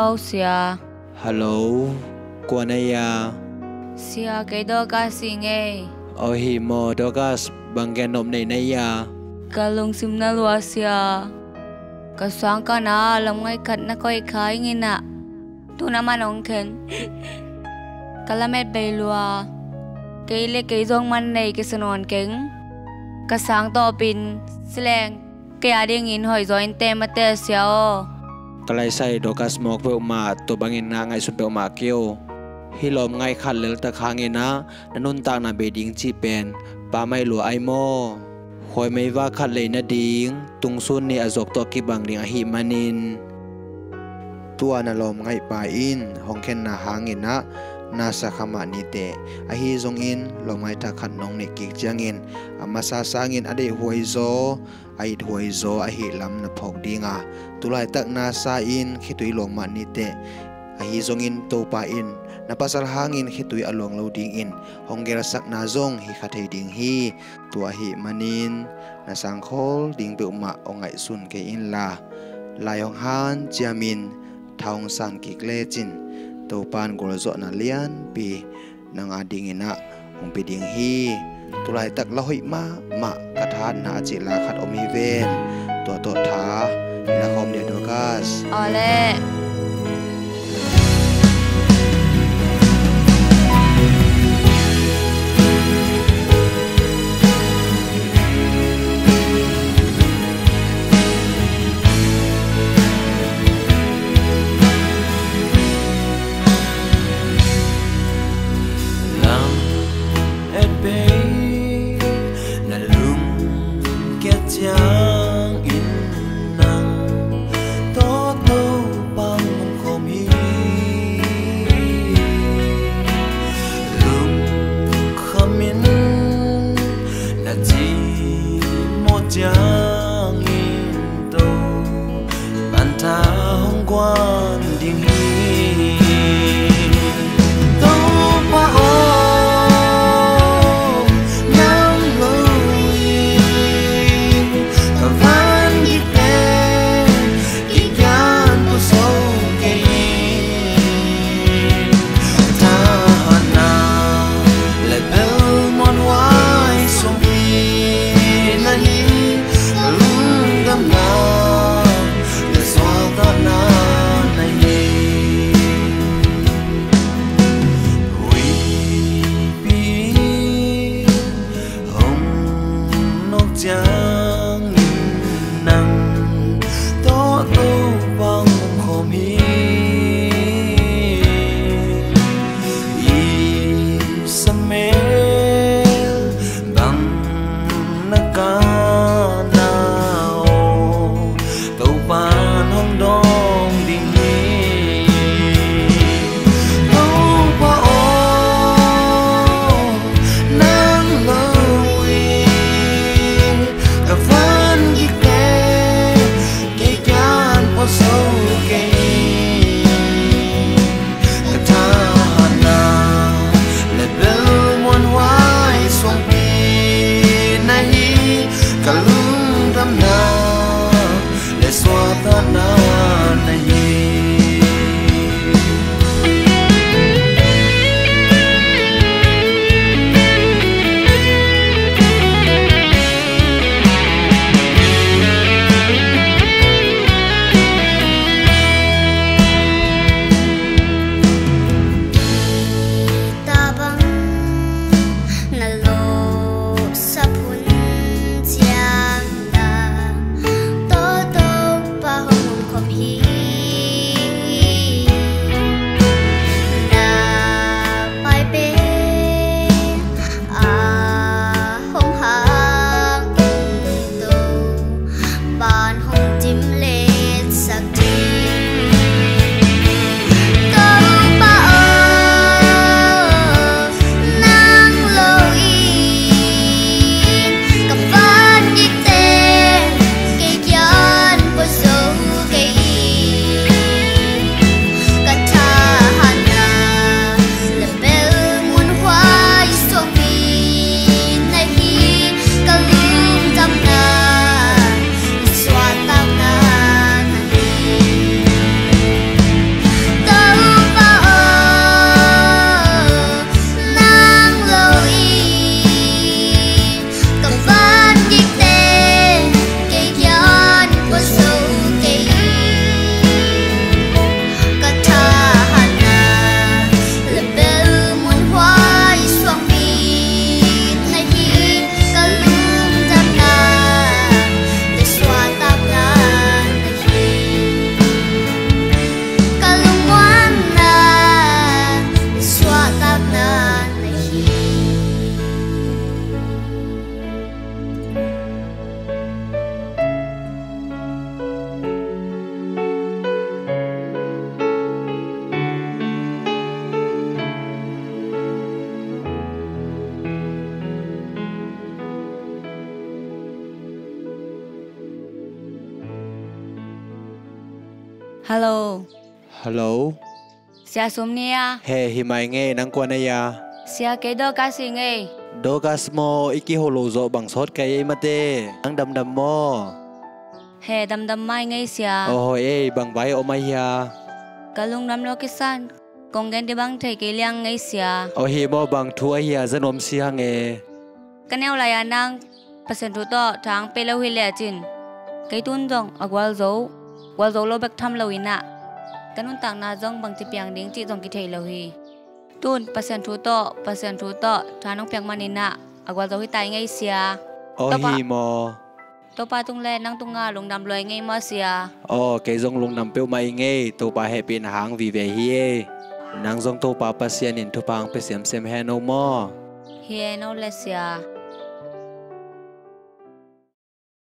Hello, Sia. Hello, Kuanaya. Sia cái đó ca si nghe. Hi mo dogas banggen nom nei naya. Ka lung sim na lua Sia. Ka sang ka na lam ngay kat na koi khai nghe na. Tu na man ong khen. Ka lamet bay lua. Cái lê cái dòng man này cái sanon kính. Ka sang to pin sileng. Cái ading in hỏi join tem mà te Sia o. Kalay say dogas mok pe uma to bangin na ngai sun pe uma kyo. Hilom ngai khat lel ta khangin na nanun ta na beding chi pen pa mai lu ai mo. Khoi mai wa khat le na ding tung sun ni azok to ki bang ding a hi manin. Tua na lom ngai pa in hong khen na hangin na nasa khama ni te a hi zong in lomai ta khat nong ne ki changin amasa sangin ade huai zo ai huai zo a hi lam na phok dinga tulai tak na sa in khitui long ma ni te a hi zong in to pa in na pasal hangin khitui along lo ding in hongger sak na zong hi khathei ding hi tua hi manin na sang khol ding be ma ongai sun ke in la layong han jamin thong sang ki kle chin to pan gol zo na lian pi nang ading ina hong pi ding hi tulai tak la hoi ma kathan na chi la khat omi ven to tha na khom de dogas Ole. Giang in nang to to bang khom hi lum khamin na chi mo giang in to ban ta hong quan ding hi to pa o giang nang to to bang khom hi i samel bang naka nao to pan hong dong ding hi to pa o nang lo so okay katana le bel mon wai song pi nahi kalung dam na le swata na nahi Hello. Hello. Sia sumnia. He himai nge nang kwa na ya. Sia ke do kasi nge. Dokas mo iki holo zo bang sot kay mate. Ang dam mo. He dam mai nge sia. Oh bang bai o mai ya. Kalung nam lokisan. Kong gen di bang thei ke liang nge sia. Oh hi mo bang thua ya zanom sia nge. Kanel la ya nang pasen thu to thang pe lo hi le chin. Cái tun dong agwal zo lo bek tham lo ina. Kanun tang na dong bang ti piang ding chi dong ki thei lo hi. Tun pasen thu to thanong piang manina agwal zo hi tai nge sia. Oh hi mo. To pa tung le nang tung nga lung nam loi nge ma sia. Oh cái dòng lung nằm bêu mai nghe tô pa he pin hang vì về hi nang dòng tô pa pasian in thu pang pe sem he no mo Hi no le sia.